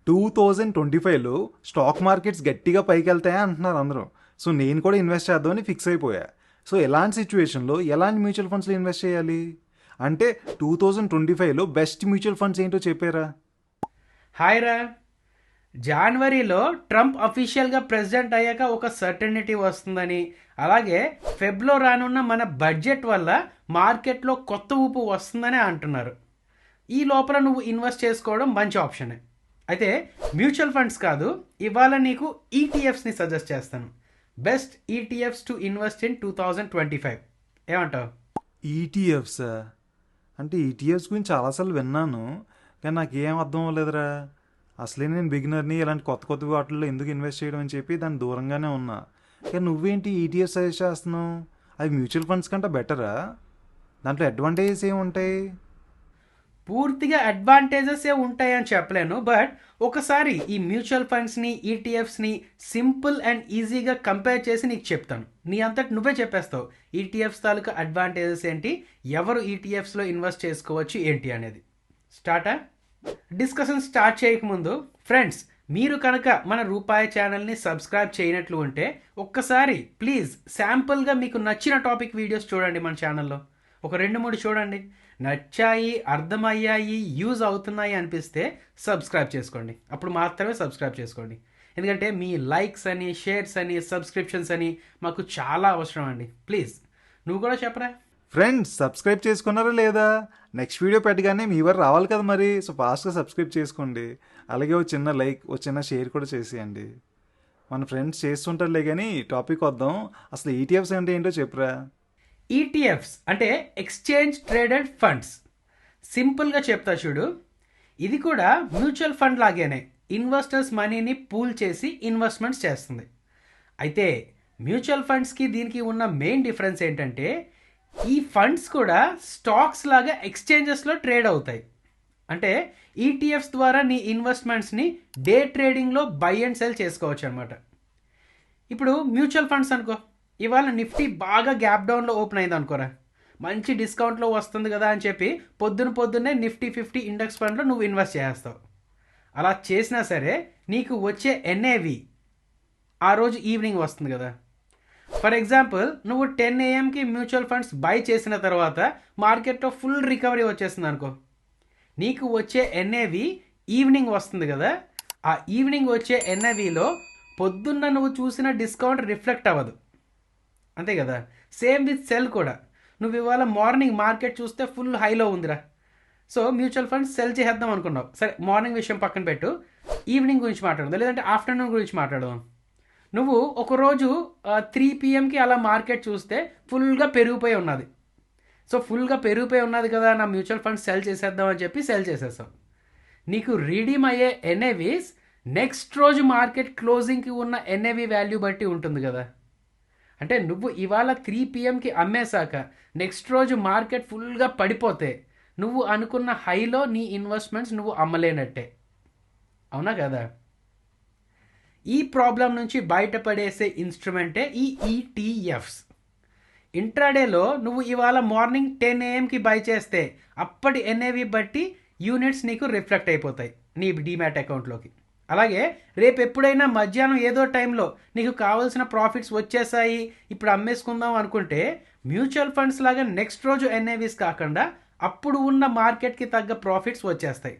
2025లో stock markets గట్టిగా పైకి వెళ్తాయా అంటున్నారు అందరూ. సో నేను కూడా ఇన్వెస్ట్ చేద్దామని ఫిక్స్ అయిపోయా. సో ఎలాంటి సిచ్యువేషన్లో ఎలాంటి మ్యూచువల్ ఫండ్స్లో ఇన్వెస్ట్ చేయాలి అంటే 2025లో బెస్ట్ మ్యూచువల్ ఫండ్స్ ఏంటో చెప్పారా? హాయ్ రా. జనవరిలో ట్రంప్ అఫీషియల్గా ప్రెసిడెంట్ అయ్యాక ఒక సర్టనిటీ వస్తుందని, అలాగే ఫెబ్లో రానున్న మన బడ్జెట్ వల్ల మార్కెట్లో కొత్త ఊపు వస్తుందని అంటున్నారు. ఈ లోపల నువ్వు ఇన్వెస్ట్ చేసుకోవడం మంచి ఆప్షనే. అయితే మ్యూచువల్ ఫండ్స్ కాదు, ఇవాళ నీకు ఈటీఎఫ్స్ని సజెస్ట్ చేస్తాను. Best ETFs to invest in 2025. ఏమంటావు? ఈటీఎఫ్స్ అంటే ఈటీఎఫ్స్ గురించి చాలాసార్లు విన్నాను, కానీ నాకేం అర్థం అవ్వలేదురా. అసలే నేను బిగినర్ని, ఇలాంటి కొత్త కొత్త వాటిల్లో ఎందుకు ఇన్వెస్ట్ చేయడం అని చెప్పి దాని దూరంగానే ఉన్నా. కానీ నువ్వేంటి ఈటీఎఫ్ సజెస్ట్ చేస్తున్నావు? అవి మ్యూచువల్ ఫండ్స్ కంటే బెటరా? దాంట్లో అడ్వాంటేజెస్ ఏముంటాయి? పూర్తిగా అడ్వాంటేజెస్ ఏ ఉంటాయని చెప్పలేను, బట్ ఒకసారి ఈ మ్యూచువల్ ఫండ్స్ని ఈటీఎఫ్స్ని సింపుల్ అండ్ ఈజీగా కంపేర్ చేసి నీకు చెప్తాను. నీ అంతటి నువ్వే చెప్పేస్తావు ఈటీఎఫ్స్ తాలూకా అడ్వాంటేజెస్ ఏంటి, ఎవరు ఈటీఎఫ్స్లో ఇన్వెస్ట్ చేసుకోవచ్చు ఏంటి అనేది. స్టార్టా? డిస్కషన్ స్టార్ట్ చేయకముందు ఫ్రెండ్స్, మీరు కనుక మన రూపాయి ఛానల్ని సబ్స్క్రైబ్ చేయనట్లు ఉంటే ఒక్కసారి ప్లీజ్ శాంపుల్గా మీకు నచ్చిన టాపిక్ వీడియోస్ చూడండి. మన ఛానల్లో ఒక 2-3 చూడండి. నచ్చాయి, అర్థమయ్యాయి, యూజ్ అవుతున్నాయి అనిపిస్తే సబ్స్క్రైబ్ చేసుకోండి. అప్పుడు మాత్రమే సబ్స్క్రైబ్ చేసుకోండి. ఎందుకంటే మీ లైక్స్ అని, షేర్స్ అని, సబ్స్క్రిప్షన్స్ అని మాకు చాలా అవసరం అండి. ప్లీజ్ నువ్వు కూడా చెప్పరా. ఫ్రెండ్స్ సబ్స్క్రైబ్ చేసుకున్నారా లేదా? నెక్స్ట్ వీడియో పెట్టగానే మీ వారు రావాలి కదా మరి. సో ఫాస్ట్గా సబ్స్క్రైబ్ చేసుకోండి. అలాగే ఓ చిన్న లైక్, ఓ చిన్న షేర్ కూడా చేసేయండి. మన ఫ్రెండ్స్ చేస్తుంటారులే. కానీ టాపిక్ వద్దాం. అసలు ఈటీఎఫ్స్ అంటే ఏంటో చెప్పురా. ఈటీఎఫ్స్ అంటే ఎక్స్చేంజ్ ట్రేడెడ్ ఫండ్స్. సింపుల్గా చెప్తా చూడు. ఇది కూడా మ్యూచువల్ ఫండ్ లాగానే ఇన్వెస్టర్స్ మనీని పూల్ చేసి ఇన్వెస్ట్మెంట్స్ చేస్తుంది. అయితే మ్యూచువల్ ఫండ్స్కి దీనికి ఉన్న మెయిన్ డిఫరెన్స్ ఏంటంటే ఈ ఫండ్స్ కూడా స్టాక్స్ లాగా ఎక్స్చేంజెస్లో ట్రేడ్ అవుతాయి. అంటే ఈటీఎఫ్స్ ద్వారా నీ ఇన్వెస్ట్మెంట్స్ని డే ట్రేడింగ్లో బై అండ్ సెల్ చేసుకోవచ్చు అనమాట. ఇప్పుడు మ్యూచువల్ ఫండ్స్ అనుకో, ఇవాళ నిఫ్టీ బాగా గ్యాప్ డౌన్లో ఓపెన్ అయింది అనుకోరా, మంచి డిస్కౌంట్లో వస్తుంది కదా అని చెప్పి పొద్దున్నే నిఫ్టీ 50 ఇండెక్స్ ఫండ్లో నువ్వు ఇన్వెస్ట్ చేస్తావు. అలా చేసినా సరే నీకు వచ్చే ఎన్ఏవి ఆ రోజు ఈవినింగ్ వస్తుంది కదా. ఫర్ ఎగ్జాంపుల్, నువ్వు 10 AM మ్యూచువల్ ఫండ్స్ బై చేసిన తర్వాత మార్కెట్లో ఫుల్ రికవరీ వచ్చేస్తుంది అనుకో, నీకు వచ్చే ఎన్ఏవి ఈవినింగ్ వస్తుంది కదా. ఆ ఈవినింగ్ వచ్చే ఎన్ఏవిలో పొద్దున్న నువ్వు చూసిన డిస్కౌంట్ రిఫ్లెక్ట్ అవ్వదు, అంతే కదా. సేమ్ విత్ సెల్ కూడా. నువ్వు ఇవాళ మార్నింగ్ మార్కెట్ చూస్తే ఫుల్ హైలో ఉందిరా, సో మ్యూచువల్ ఫండ్స్ సెల్ చేద్దాం అనుకున్నావు. సరే, మార్నింగ్ విషయం పక్కన పెట్టు, ఈవినింగ్ గురించి మాట్లాడదాం, లేదంటే ఆఫ్టర్నూన్ గురించి మాట్లాడదాం. నువ్వు ఒకరోజు 3 PM అలా మార్కెట్ చూస్తే ఫుల్గా పెరిగిపోయి ఉన్నది. సో ఫుల్గా పెరిగిపోయి ఉన్నది కదా, నా మ్యూచువల్ ఫండ్స్ సెల్ చేసేద్దాం అని చెప్పి సెల్ చేసేసావు. నీకు రీడీమ్ అయ్యే ఎన్ఏవీస్ నెక్స్ట్ రోజు మార్కెట్ క్లోజింగ్కి ఉన్న ఎన్ఏవి వాల్యూ బట్టి ఉంటుంది కదా. అంటే నువ్వు ఇవాళ 3 PM అమ్మేశాక నెక్స్ట్ రోజు మార్కెట్ ఫుల్గా పడిపోతే నువ్వు అనుకున్న హైలో నీ ఇన్వెస్ట్మెంట్స్ నువ్వు అమ్మలేనట్టే, అవునా కదా. ఈ ప్రాబ్లం నుంచి బయటపడేసే ఇన్స్ట్రుమెంటే ఈ ఈటీఎఫ్స్. ఇంట్రాడేలో నువ్వు ఇవాళ మార్నింగ్ 10 AM బై చేస్తే అప్పటి ఎన్ఏవి బట్టి యూనిట్స్ నీకు రిఫ్లెక్ట్ అయిపోతాయి నీ డీమ్యాట్ అకౌంట్లోకి. అలాగే రేపు ఎప్పుడైనా మధ్యాహ్నం ఏదో టైంలో నీకు కావాల్సిన ప్రాఫిట్స్ వచ్చేసాయి, ఇప్పుడు అమ్మేసుకుందాం అనుకుంటే మ్యూచువల్ ఫండ్స్ లాగా నెక్స్ట్ రోజు ఎన్ఏవిస్ కాకుండా అప్పుడు ఉన్న మార్కెట్కి తగ్గ ప్రాఫిట్స్ వచ్చేస్తాయి.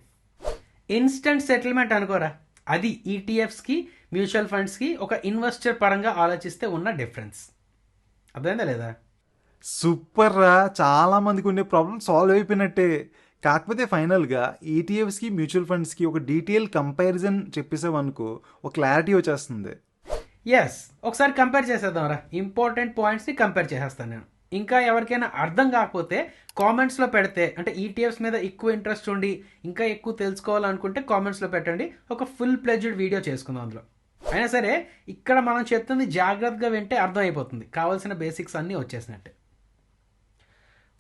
ఇన్స్టెంట్ సెటిల్మెంట్ అనుకోరా, అది ఈటీఎఫ్స్కి మ్యూచువల్ ఫండ్స్కి ఒక ఇన్వెస్టర్ పరంగా ఆలోచిస్తే ఉన్న డిఫరెన్స్. అర్థమైందా లేదా? సూపర్ రా, చాలా మందికి ఉండే ప్రాబ్లమ్ సాల్వ్ అయిపోయినట్టే. కాకపోతే ఫైనల్గా ఈటీఎఫ్స్కి మ్యూచువల్ ఫండ్స్కి ఒక డీటెయిల్ కంపారిజన్ చెప్పేసావనుకో, ఒక క్లారిటీ వచ్చేస్తుంది. ఎస్, ఒకసారి కంపేర్ చేసేద్దాం రా. ఇంపార్టెంట్ పాయింట్స్ని కంపేర్ చేసేస్తాను నేను. ఇంకా ఎవరికైనా అర్థం కాకపోతే కామెంట్స్లో పెడితే, అంటే ఈటీఎఫ్స్ మీద ఎక్కువ ఇంట్రెస్ట్ ఉండి ఇంకా ఎక్కువ తెలుసుకోవాలనుకుంటే కామెంట్స్లో పెట్టండి, ఒక ఫుల్ ప్లెజ్డ్ వీడియో చేసుకుందాం అందులో. అయినా సరే ఇక్కడ మనం చెప్తుంది జాగ్రత్తగా వింటే అర్థమైపోతుంది, కావాల్సిన బేసిక్స్ అన్నీ వచ్చేసినట్టే.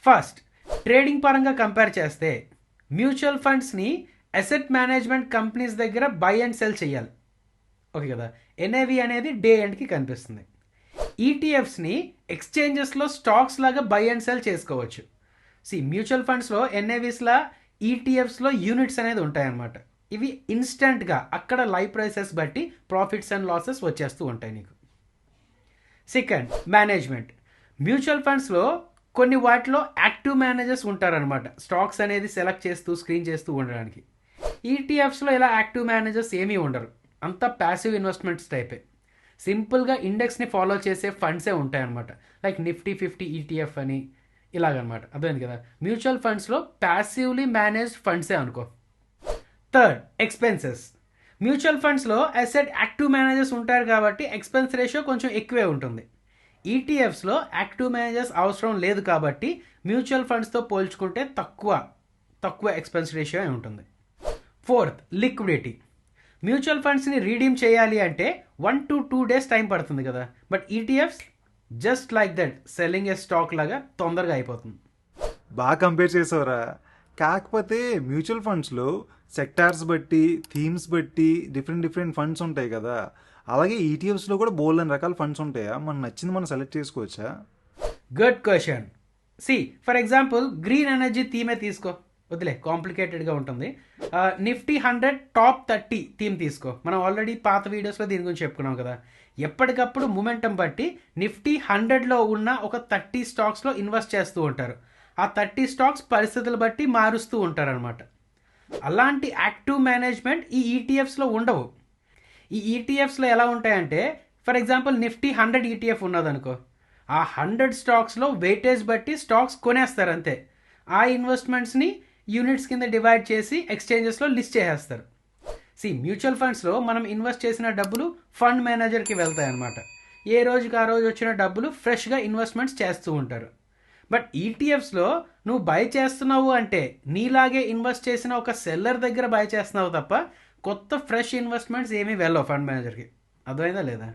ఫస్ట్, ట్రేడింగ్ పరంగా కంపేర్ చేస్తే మ్యూచువల్ ఫండ్స్ని అసెట్ మేనేజ్మెంట్ కంపెనీస్ దగ్గర బై అండ్ సెల్ చేయాలి, ఓకే కదా. ఎన్ఏవి అనేది డే ఎండ్కి కనిపిస్తుంది. ఈటీఎఫ్స్ని ఎక్స్చేంజెస్లో స్టాక్స్ లాగా బై అండ్ సెల్ చేసుకోవచ్చు. మ్యూచువల్ ఫండ్స్లో ఎన్ఏవిస్లా ఈటీఎఫ్స్లో యూనిట్స్ అనేది ఉంటాయన్నమాట. ఇవి ఇన్స్టెంట్గా అక్కడ లైవ్ ప్రైసెస్ బట్టి ప్రాఫిట్స్ అండ్ లాసెస్ వచ్చేస్తూ ఉంటాయి నీకు. Second, management. మ్యూచువల్ ఫండ్స్లో కొన్ని వాటిలో యాక్టివ్ మేనేజర్స్ ఉంటారనమాట, స్టాక్స్ అనేది సెలెక్ట్ చేస్తూ స్క్రీన్ చేస్తూ ఉండడానికి. ఈటీఎఫ్స్లో ఇలా యాక్టివ్ మేనేజర్స్ ఏమీ ఉండరు, అంతా ప్యాసివ్ ఇన్వెస్ట్మెంట్స్ టైపే. సింపుల్గా ఇండెక్స్ని ఫాలో చేసే ఫండ్సే ఉంటాయన్నమాట, లైక్ నిఫ్టీ 50 ఈటీఎఫ్ అని ఇలాగనమాట. అర్థమైంది కదా. మ్యూచువల్ ఫండ్స్లో ప్యాసివ్లీ మేనేజ్డ్ ఫండ్సే అనుకో. Third, expenses. మ్యూచువల్ ఫండ్స్లో అసెట్ యాక్టివ్ మేనేజర్స్ ఉంటారు కాబట్టి ఎక్స్పెన్స్ రేషియో కొంచెం ఎక్కువే ఉంటుంది. ఈటీఎఫ్స్లో యాక్టివ్ మేనేజర్స్ అవసరం లేదు కాబట్టి మ్యూచువల్ ఫండ్స్తో పోల్చుకుంటే తక్కువ ఎక్స్పెన్స్ రేషియో ఉంటుంది. Fourth, liquidity. మ్యూచువల్ ఫండ్స్ని రీడీమ్ చేయాలి అంటే 1 to 2 days టైం పడుతుంది కదా, but ETFs just like that selling A stock లాగా తొందరగా అయిపోతుంది. బాగా కంపేర్ చేసావురా. కాకపోతే మ్యూచువల్ ఫండ్స్లో సెక్టార్స్ బట్టి, థీమ్స్ బట్టి డిఫరెంట్ ఫండ్స్ ఉంటాయి కదా. అలాగే ఈటీఎఫ్స్లో కూడా బోల్డ్ అని రకాల ఫండ్స్ ఉంటాయా? మనకు నచ్చింది మనం సెలెక్ట్ చేసుకోవచ్చా? Good question. For example green energy థీమే తీసుకో, వదిలే కాంప్లికేటెడ్గా ఉంటుంది. నిఫ్టీ 100 టాప్ 30 థీమ్ తీసుకో. మనం ఆల్రెడీ పాత వీడియోస్లో దీని గురించి చెప్పుకున్నాం కదా. ఎప్పటికప్పుడు మొమెంటం బట్టి నిఫ్టీ 100లో ఉన్న ఒక 30 స్టాక్స్లో ఇన్వెస్ట్ చేస్తూ ఉంటారు. ఆ 30 స్టాక్స్ పరిస్థితులు బట్టి మారుస్తూ ఉంటారు అనమాట. అలాంటి యాక్టివ్ మేనేజ్మెంట్ ఈ ఈటీఎఫ్స్లో ఉండవు. ఈ ఈటీఎఫ్స్లో ఎలా ఉంటాయంటే, ఫర్ ఎగ్జాంపుల్ నిఫ్టీ 100 ఈటీఎఫ్ ఉన్నదనుకో, ఆ 100 స్టాక్స్లో వెయిటేజ్ బట్టి స్టాక్స్ కొనేస్తారు అంతే. ఆ ఇన్వెస్ట్మెంట్స్ని యూనిట్స్ కింద డివైడ్ చేసి ఎక్స్చేంజెస్లో లిస్ట్ చేసేస్తారు. మ్యూచువల్ ఫండ్స్లో మనం ఇన్వెస్ట్ చేసిన డబ్బులు ఫండ్ మేనేజర్కి వెళ్తాయి అన్నమాట. ఏ రోజుకి ఆ రోజు వచ్చిన డబ్బులు ఫ్రెష్గా ఇన్వెస్ట్మెంట్స్ చేస్తూ ఉంటారు. బట్ ఈటీఎఫ్స్లో నువ్వు బై చేస్తున్నావు అంటే నీలాగే ఇన్వెస్ట్ చేసిన ఒక సెల్లర్ దగ్గర బై చేస్తున్నావు తప్ప కొత్త ఫ్రెష్ ఇన్వెస్ట్మెంట్స్ ఏమీ వెళ్ళవు ఫండ్ మేనేజర్కి. అర్థమైందా లేదా?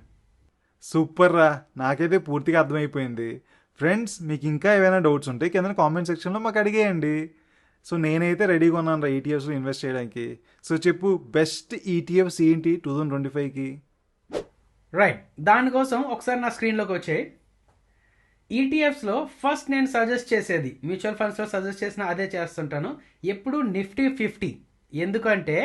సూపర్ రా, నాకైతే పూర్తిగా అర్థమైపోయింది. ఫ్రెండ్స్, మీకు ఇంకా ఏమైనా డౌట్స్ ఉంటే కింద కామెంట్ సెక్షన్లో మాకు అడిగేయండి. సో నేనైతే రెడీగా ఉన్నాను రా ఈటీఎఫ్స్లో ఇన్వెస్ట్ చేయడానికి. సో చెప్పు, బెస్ట్ ఈటీఎఫ్స్ ఏంటి 2025కి? రైట్, దానికోసం ఒకసారి నా స్క్రీన్లోకి వచ్చాయి. ఈటీఎఫ్స్లో ఫస్ట్ నేను సజెస్ట్ చేసేది, మ్యూచువల్ ఫండ్స్లో సజెస్ట్ చేసిన అదే చేస్తుంటాను ఎప్పుడు, నిఫ్టీ 50. ఎందుకంటే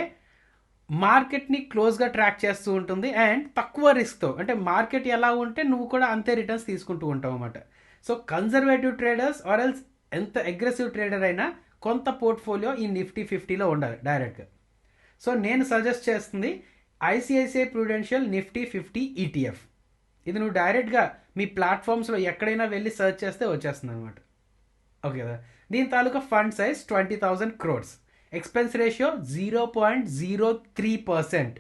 మార్కెట్ని క్లోజ్గా ట్రాక్ చేస్తూ ఉంటుంది అండ్ తక్కువ రిస్క్తో, అంటే మార్కెట్ ఎలా ఉంటే నువ్వు కూడా అంతే రిటర్న్స్ తీసుకుంటూ ఉంటావు అన్నమాట. So conservative traders or else ఎంత అగ్రెసివ్ ట్రేడర్ అయినా కొంత పోర్ట్ఫోలియో ఈ నిఫ్టీ 50లో ఉండాలి డైరెక్ట్గా. సో నేను సజెస్ట్ చేస్తుంది ఐసిఐసిఐ ప్రుడెన్షియల్ నిఫ్టీ 50 ఈటీఎఫ్. ఇది నువ్వు డైరెక్ట్గా మీ ప్లాట్ఫామ్స్లో ఎక్కడైనా వెళ్ళి సెర్చ్ చేస్తే వచ్చేస్తుంది అనమాట. ఓకే కదా. దీని తాలూకా fund size 20,000 crores, expense ratio 0.03%.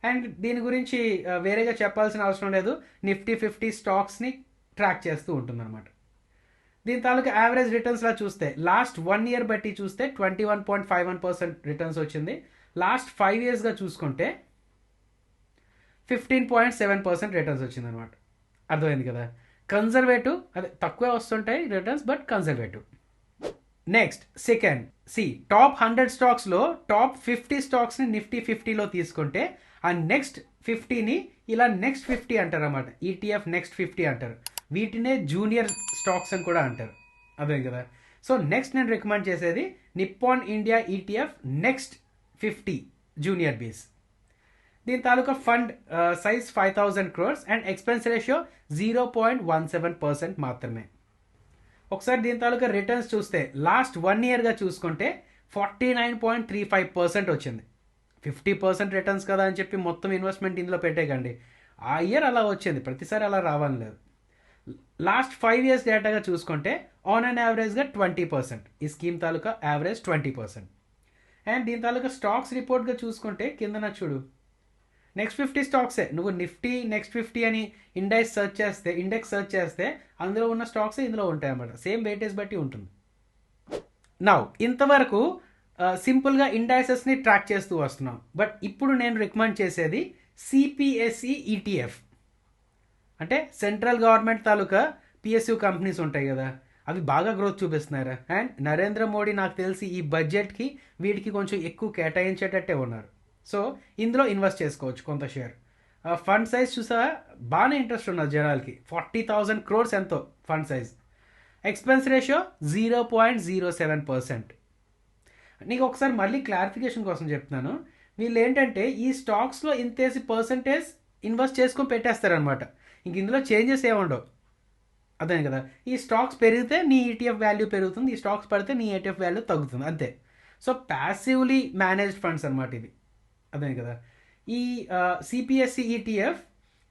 And దీని గురించి వేరేగా చెప్పాల్సిన అవసరం లేదు, నిఫ్టీ 50 స్టాక్స్ని ట్రాక్ చేస్తూ ఉంటుందన్నమాట. దీని తాలూకా యావరేజ్ రిటర్న్స్లా చూస్తే లాస్ట్ 1 year బట్టి చూస్తే 21.51% రిటర్న్స్ వచ్చింది. లాస్ట్ 5 yearsగా చూసుకుంటే 15.7% రిటర్న్స్ వచ్చిందనమాట. అర్థమైంది కదా. కన్జర్వేటివ్, అదే తక్కువే వస్తుంటాయి returns but conservative. Next second, top 100 స్టాక్స్లో టాప్ 50 స్టాక్స్ని నిఫ్టీ 50లో తీసుకుంటే ఆ నెక్స్ట్ 50ని ఇలా నెక్స్ట్ 50 అంటారు అన్నమాట. ఈటీఎఫ్ నెక్స్ట్ 50 అంటారు. వీటినే జూనియర్ స్టాక్స్ అని కూడా అంటారు. అదే కదా. సో నెక్స్ట్ నేను రికమెండ్ చేసేది Nippon India ETF next 50 junior bees. దీని తాలూకా fund size 5,000 crores and expense ratio 0.17% మాత్రమే. ఒకసారి దీని తాలూకా రిటర్న్స్ చూస్తే లాస్ట్ 1 yearగా చూసుకుంటే 49.35% వచ్చింది. 50% రిటర్న్స్ కదా అని చెప్పి మొత్తం ఇన్వెస్ట్మెంట్ ఇందులో పెట్టేకండి. ఆ ఇయర్ అలా వచ్చింది, ప్రతిసారి అలా రావాలని లేదు. లాస్ట్ 5 years డేటాగా చూసుకుంటే ఆన్ అండ్ యావరేజ్గా 20%, ఈ స్కీమ్ తాలూకా యావరేజ్ 20%. అండ్ దీని తాలూకా స్టాక్స్ రిపోర్ట్గా చూసుకుంటే కింద చూడు, నెక్స్ట్ 50 స్టాక్సే. నువ్వు నిఫ్టీ నెక్స్ట్ 50 అని ఇండెక్స్ సెర్చ్ చేస్తే అందులో ఉన్న స్టాక్సే ఇందులో ఉంటాయి అన్నమాట. సేమ్ వెయిటేజ్ బట్టి ఉంటుంది. నౌ ఇంతవరకు సింపుల్గా ఇండైసెస్ని ట్రాక్ చేస్తూ వస్తున్నాం. బట్ ఇప్పుడు నేను రికమెండ్ చేసేది సిపిఎస్ఈ ఈటీఎఫ్. అంటే సెంట్రల్ గవర్నమెంట్ తాలూకా పిఎస్యూ కంపెనీస్ ఉంటాయి కదా, అవి బాగా గ్రోత్ చూపిస్తున్నారు. అండ్ నరేంద్ర మోడీ నాకు తెలిసి ఈ బడ్జెట్కి వీటికి కొంచెం ఎక్కువ కేటాయించేటట్టే ఉన్నారు. సో ఇందులో ఇన్వెస్ట్ చేసుకోవచ్చు కొంత షేర్. ఫండ్ సైజ్ చూసా బాగానే ఇంట్రెస్ట్ ఉన్నది జనాలకి, 40,000 crores ఎంతో ఫండ్ సైజ్. Expense ratio 0.07%. నీకు ఒకసారి మళ్ళీ క్లారిఫికేషన్ కోసం చెప్తున్నాను. వీళ్ళు ఏంటంటే ఈ స్టాక్స్లో ఇంతేసి పర్సంటేజ్ ఇన్వెస్ట్ చేసుకొని పెట్టేస్తారనమాట. ఇంక ఇందులో చేంజెస్ ఏముండవు. అదే కదా, ఈ స్టాక్స్ పెరిగితే నీ ఈటీఎఫ్ వాల్యూ పెరుగుతుంది, ఈ స్టాక్స్ పడితే నీ ఈటీఎఫ్ వాల్యూ తగ్గుతుంది, అంతే. సో ప్యాసివ్లీ మేనేజ్డ్ ఫండ్స్ అనమాట ఇది. అదే కదా, ఈ సిపిఎస్సి ఈటీఎఫ్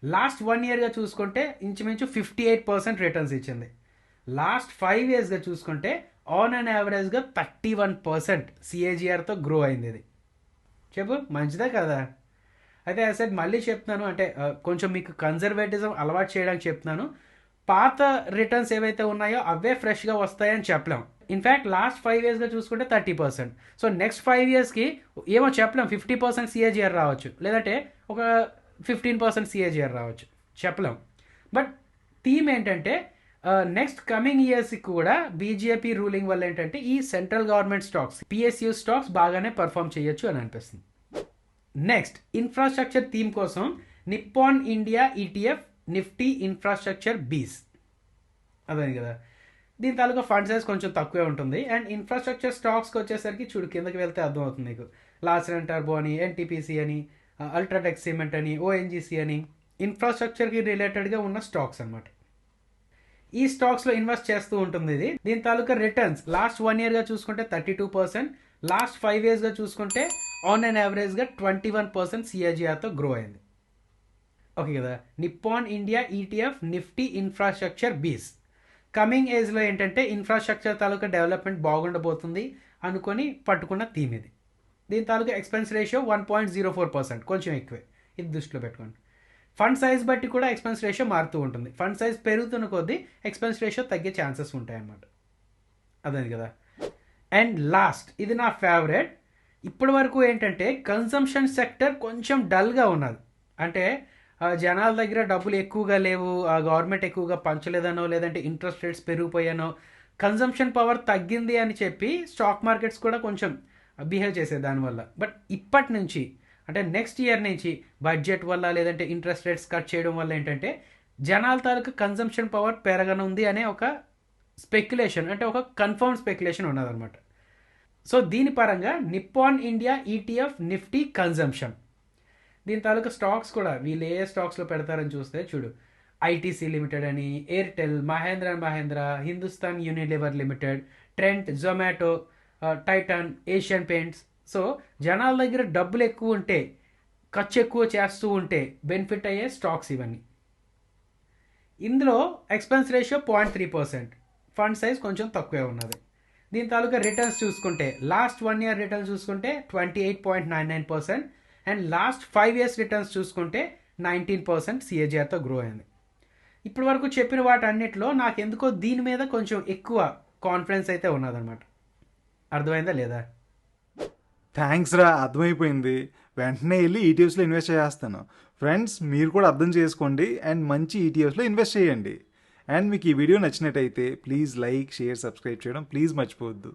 లాస్ట్ 1 yearగా చూసుకుంటే ఇంచుమించు 58% రిటర్న్స్ ఇచ్చింది. లాస్ట్ 5 yearsగా చూసుకుంటే ఆన్ అండ్ యావరేజ్గా 31% సిఏజిఆర్తో గ్రో అయింది ఇది. చెప్పు, మంచిదే కదా? అయితే అసలు మళ్ళీ చెప్తున్నాను, అంటే కొంచెం మీకు కన్జర్వేటిజం అలవాటు చేయడానికి చెప్తున్నాను. పాత రిటర్న్స్ ఏవైతే ఉన్నాయో అవే ఫ్రెష్గా వస్తాయని చెప్పలేం. ఇన్ఫ్యాక్ట్ లాస్ట్ 5 yearsగా చూసుకుంటే 30%. సో నెక్స్ట్ 5 yearsకి ఏమో చెప్పలేం, 50% సిఏజిఆర్ రావచ్చు, లేదంటే ఒక 15% సిఏజిఆర్ రావచ్చు, చెప్పలేం. బట్ థీమ్ ఏంటంటే నెక్స్ట్ కమింగ్ ఇయర్స్కి కూడా బీజేపీ రూలింగ్ వల్ల ఏంటంటే ఈ central government stocks, PSU stocks బాగానే పర్ఫామ్ చేయొచ్చు అని అనిపిస్తుంది. నెక్స్ట్ ఇన్ఫ్రాస్ట్రక్చర్ థీమ్ కోసం Nippon India ETF Nifty infrastructure బీస్. అదే కదా, దీని తాలూకా ఫండ్ సైజ్ కొంచెం తక్కువే ఉంటుంది. అండ్ ఇన్ఫ్రాస్ట్రక్చర్ స్టాక్స్కి వచ్చేసరికి చూడు, కిందకి వెళ్తే అర్థం అవుతుంది నీకు. లార్సెన్ టర్బో అని, ఎన్టీపీసీ అని, అల్ట్రాటెక్ సిమెంట్ అని, ఓఎన్జీసీ అని, ఇన్ఫ్రాస్ట్రక్చర్కి రిలేటెడ్గా ఉన్న స్టాక్స్ అనమాట. ఈ స్టాక్స్లో ఇన్వెస్ట్ చేస్తూ ఉంటుంది ఇది. దీని తాలూకా రిటర్న్స్ లాస్ట్ 1 yearగా చూసుకుంటే 32%, లాస్ట్ 5 yearsగా చూసుకుంటే ఆన్ అండ్ యావరేజ్గా 21% సిఏజిఆర్తో గ్రో అయింది. ఓకే కదా, Nippon India ETF Nifty infrastructure బీస్. కమింగ్ ఏజ్లో ఏంటంటే ఇన్ఫ్రాస్ట్రక్చర్ తాలూకా డెవలప్మెంట్ బాగుండబోతుంది అనుకొని పట్టుకున్న థీమ్ ఇది. దీని తాలూకా ఎక్స్పెన్స్ రేషియో 1.04%, కొంచెం ఎక్కువే, ఇది దృష్టిలో పెట్టుకోండి. ఫండ్ సైజ్ బట్టి కూడా ఎక్స్పెన్స్ రేషియో మారుతూ ఉంటుంది. ఫండ్ సైజ్ పెరుగుతున్న కొద్దీ ఎక్స్పెన్స్ రేషియో తగ్గే ఛాన్సెస్ ఉంటాయన్నమాట. అదే కదా. అండ్ లాస్ట్, ఇది నా ఫేవరెట్. ఇప్పటి వరకు ఏంటంటే కన్సంప్షన్ సెక్టర్ కొంచెం డల్గా ఉన్నది. అంటే జనాల దగ్గర డబ్బులు ఎక్కువగా లేవు, గవర్నమెంట్ ఎక్కువగా పంచలేదనో, లేదంటే ఇంట్రెస్ట్ రేట్స్ పెరిగిపోయానో, కన్సంప్షన్ పవర్ తగ్గింది అని చెప్పి స్టాక్ మార్కెట్స్ కూడా కొంచెం బిహేవ్ చేసేది దానివల్ల. బట్ ఇప్పటి నుంచి అంటే నెక్స్ట్ ఇయర్ నుంచి బడ్జెట్ వల్ల, లేదంటే ఇంట్రెస్ట్ రేట్స్ కట్ చేయడం వల్ల ఏంటంటే జనాల తాలూకు కన్సంప్షన్ పవర్ పెరగనుంది అనే ఒక స్పెక్యులేషన్, అంటే ఒక కన్ఫర్మ్ స్పెక్యులేషన్ ఉన్నదన్నమాట. సో దీని పరంగా Nippon India ETF Nifty consumption, దీని తాలూకా స్టాక్స్ కూడా వీళ్ళు ఏ స్టాక్స్లో పెడతారని చూస్తే చూడు, ఐటీసీ లిమిటెడ్ అని, Airtel, Mahindra and Mahindra, Hindustan Unilever limited, Trent, Zomato, Titan, Asian Paints. So జనాల దగ్గర డబ్బులు ఎక్కువ ఉంటే, ఖర్చు ఎక్కువ చేస్తూ ఉంటే బెనిఫిట్ అయ్యే స్టాక్స్ ఇవన్నీ. ఇందులో ఎక్స్పెన్స్ రేషియో 0.3%, ఫండ్ సైజ్ కొంచెం తక్కువే ఉన్నది. దీని తాలూకా రిటర్న్స్ చూసుకుంటే లాస్ట్ 1 year రిటర్న్స్ చూసుకుంటే 28.99%, అండ్ లాస్ట్ 5 years రిటర్న్స్ చూసుకుంటే 19% సిఏజిఆర్తో గ్రో అయింది. ఇప్పటి వరకు చెప్పిన వాటన్నిటిలో నాకు ఎందుకో దీని మీద కొంచెం ఎక్కువ కాన్ఫిడెన్స్ అయితే ఉన్నదన్నమాట. అర్థమైందా లేదా? థ్యాంక్స్ రా, అర్థమైపోయింది. వెంటనే వెళ్ళి ఈటీఎఫ్స్లో ఇన్వెస్ట్ చేస్తాను. ఫ్రెండ్స్, మీరు కూడా అర్థం చేసుకోండి అండ్ మంచి ఈటీఎఫ్స్లో ఇన్వెస్ట్ చేయండి. అండ్ మీకు ఈ వీడియో నచ్చినట్టయితే ప్లీజ్ లైక్, షేర్, సబ్స్క్రైబ్ చేయడం ప్లీజ్ మర్చిపోవద్దు.